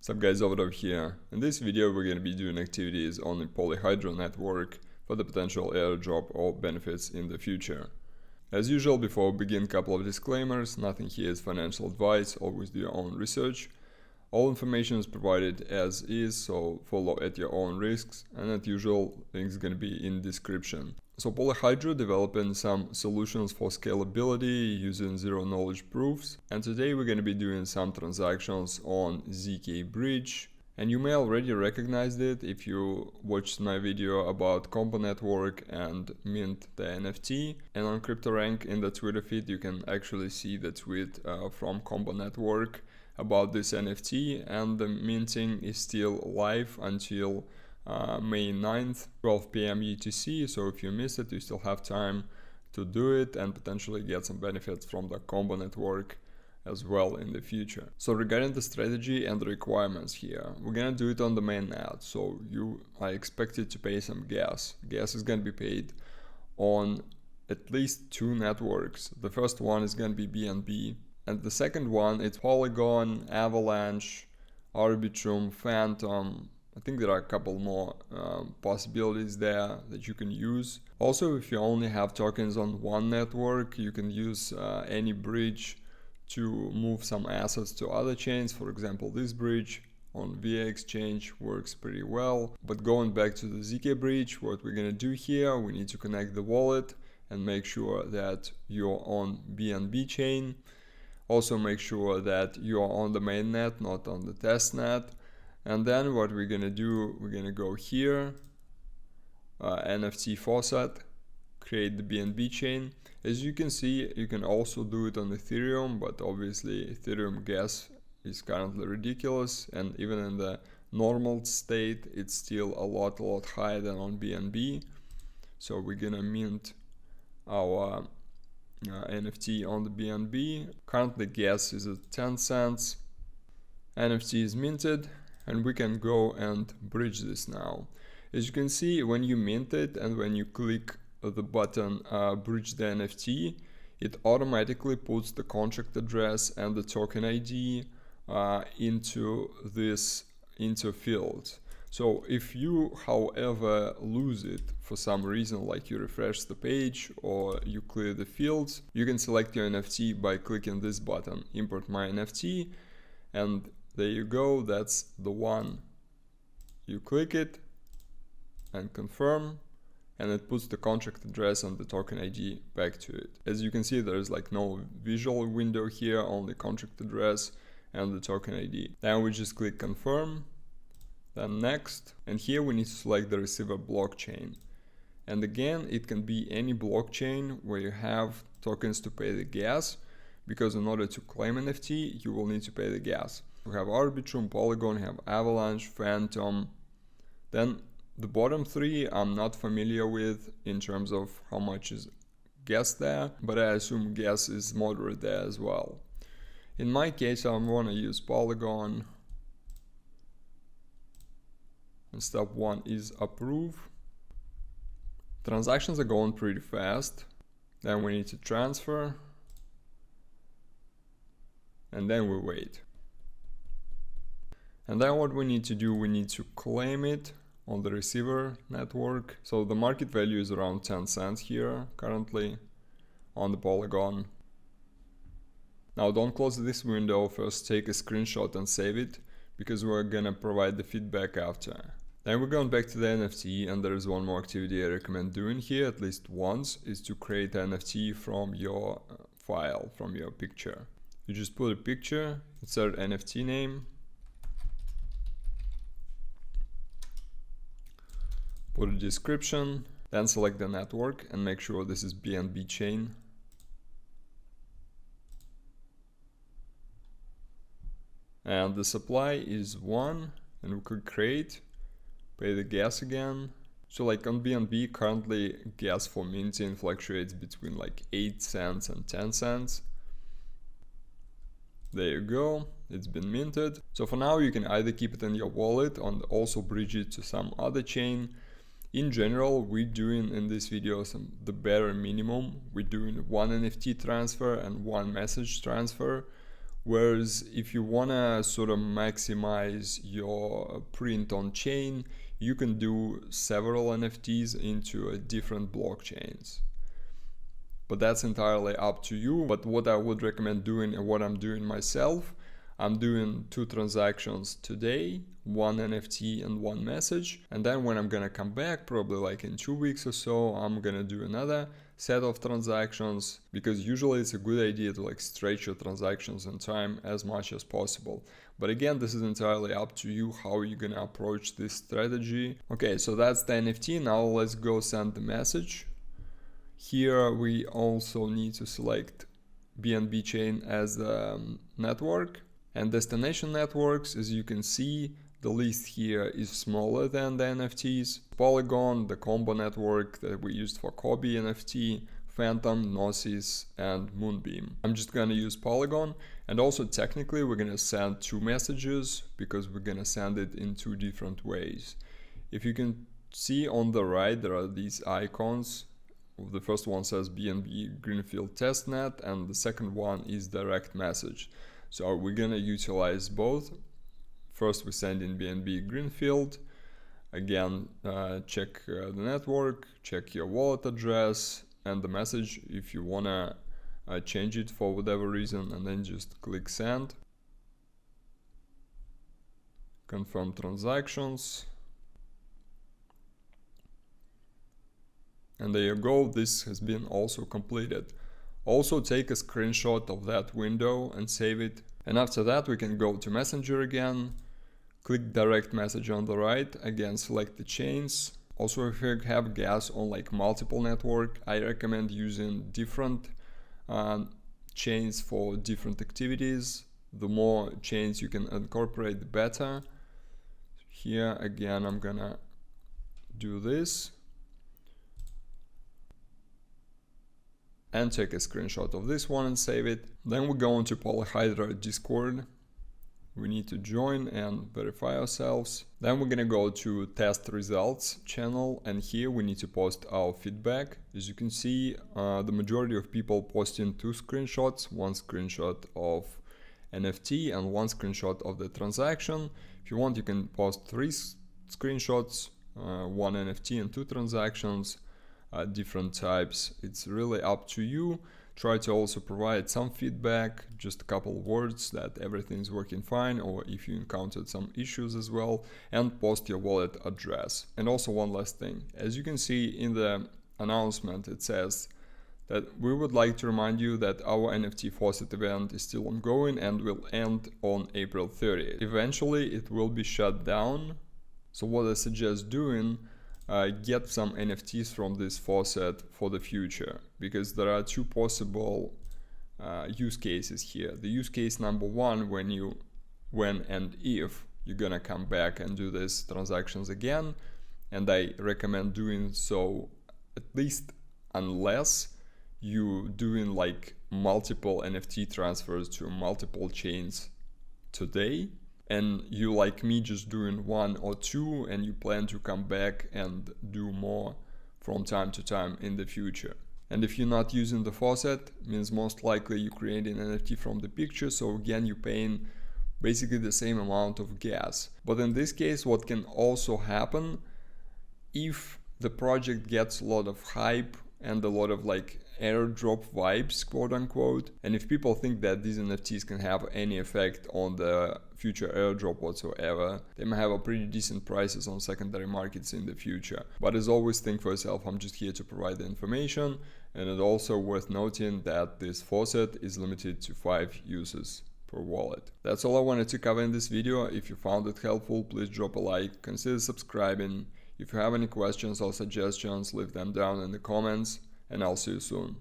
What's up guys, over here. In this video we're going to be doing activities on the Polyhedra network for the potential airdrop or benefits in the future. As usual, before we begin, a couple of disclaimers. Nothing here is financial advice, always do your own research. All information is provided as is, so follow at your own risks, and as usual, links going to be in description. So Polyhedra developing some solutions for scalability using zero-knowledge proofs, and today we're going to be doing some transactions on ZkBridge. And you may already recognize it if you watched my video about Combo Network and mint the NFT. And on CryptoRank in the Twitter feed, you can actually see the tweet from Combo Network about this NFT, and the minting is still live until May 9th, 12 PM UTC. So if you miss it, you still have time to do it and potentially get some benefits from the Combo Network as well in the future. So regarding the strategy and the requirements here, we're gonna do it on the mainnet. So you are expected to pay some gas. Gas is gonna be paid on at least two networks. The first one is gonna be BNB, and the second one it's Polygon, Avalanche, Arbitrum, Phantom. I think there are a couple more possibilities there that you can use. Also, if you only have tokens on one network, you can use any bridge to move some assets to other chains. For example, this bridge on VIA exchange works pretty well. But going back to the ZkBridge, what we're gonna do here, we need to connect the wallet and make sure that you're on BNB chain. Also make sure that you're on the mainnet, not on the testnet. And then what we're gonna do, we're gonna go here, NFT Faucet, create the BNB chain. As you can see, you can also do it on Ethereum, but obviously Ethereum gas is currently ridiculous, and even in the normal state, it's still a lot higher than on BNB. So we're gonna mint our NFT on the BNB. Currently gas is at 10 cents. NFT is minted, and we can go and bridge this now. As you can see, when you mint it and when you click the button bridge the NFT, it automatically puts the contract address and the token ID into fields. So if you, however, lose it for some reason, like you refresh the page or you clear the fields, you can select your NFT by clicking this button, import my NFT, and there you go, that's the one. You click it and confirm, and it puts the contract address and the token ID back to it. As you can see, there's like no visual window here, only contract address and the token ID. Then we just click confirm, then next, and here we need to select the receiver blockchain. And again, it can be any blockchain where you have tokens to pay the gas, because in order to claim NFT, you will need to pay the gas. We have Arbitrum, Polygon, have Avalanche, Phantom. Then the bottom three I'm not familiar with in terms of how much is gas there, but I assume gas is moderate there as well. In my case, I want to use Polygon. And step one is approve. Transactions are going pretty fast. Then we need to transfer. And then we wait. And then what we need to do, we need to claim it on the receiver network. So the market value is around 10 cents here currently on the Polygon. Now don't close this window, first take a screenshot and save it, because we're gonna provide the feedback after. Then we're going back to the NFT, and there is one more activity I recommend doing here at least once, is to create an NFT from your file, from your picture. You just put a picture, insert NFT name, put a description, then select the network and make sure this is BNB chain. And the supply is 1, and we could create, pay the gas again. So like on BNB, currently gas for minting fluctuates between like 8 cents and 10 cents. There you go, it's been minted. So for now you can either keep it in your wallet and also bridge it to some other chain. In general, we're doing in this video the bare minimum. We're doing one NFT transfer and one message transfer. Whereas if you wanna sort of maximize your print on chain, you can do several NFTs into different blockchains. But that's entirely up to you. But what I would recommend doing, and what I'm doing myself, I'm doing 2 transactions today, 1 NFT and 1 message. And then when I'm gonna come back, probably like in 2 weeks or so, I'm gonna do another set of transactions, because usually it's a good idea to like stretch your transactions in time as much as possible. But again, this is entirely up to you how you're gonna approach this strategy. Okay, so that's the NFT. Now let's go send the message. Here we also need to select BNB chain as the network, and destination networks, as you can see, the list here is smaller than the NFTs. Polygon, the combo network that we used for Kobe NFT, Phantom, Gnosis, and Moonbeam. I'm just gonna use Polygon, and also technically we're gonna send 2 messages because we're gonna send it in 2 different ways. If you can see on the right, there are these icons. The first one says BNB Greenfield Testnet, and the second one is direct message. So we're gonna utilize both. First we send in BNB Greenfield. Again, check the network, check your wallet address and the message if you wanna change it for whatever reason, and then just click send. Confirm transactions. And there you go, this has been also completed. Also take a screenshot of that window and save it. And after that we can go to Messenger again, click direct message on the right, again select the chains. Also if you have gas on like multiple network, I recommend using different chains for different activities. The more chains you can incorporate, the better. Here again I'm gonna do this. And take a screenshot of this one and save it. Then we go into Polyhedra Discord. We need to join and verify ourselves. Then we're gonna go to test results channel, and here we need to post our feedback. As you can see, the majority of people posting 2 screenshots, 1 screenshot of NFT and 1 screenshot of the transaction. If you want, you can post 3 screenshots, 1 NFT and 2 transactions. Different types. It's really up to you. Try to also provide some feedback, just a couple of words that everything's working fine, or if you encountered some issues as well, and post your wallet address. And also one last thing, as you can see in the announcement, it says that we would like to remind you that our NFT Faucet event is still ongoing and will end on April 30th. Eventually it will be shut down. So what I suggest doing, get some NFTs from this faucet for the future, because there are 2 possible use cases here. The use case number 1, when and if you're gonna come back and do these transactions again, and I recommend doing so at least unless you doing like multiple NFT transfers to multiple chains today, and you like me just doing 1 or 2 and you plan to come back and do more from time to time in the future. And if you're not using the faucet, means most likely you're creating an NFT from the picture, so again you're paying basically the same amount of gas. But in this case, what can also happen, if the project gets a lot of hype and a lot of like airdrop vibes, quote unquote, and if people think that these NFTs can have any effect on the future airdrop whatsoever, they may have a pretty decent prices on secondary markets in the future. But as always, think for yourself. I'm just here to provide the information, and it's also worth noting that this faucet is limited to 5 uses per wallet. That's all I wanted to cover in this video. If you found it helpful, please drop a like, consider subscribing. If you have any questions or suggestions, leave them down in the comments, and I'll see you soon.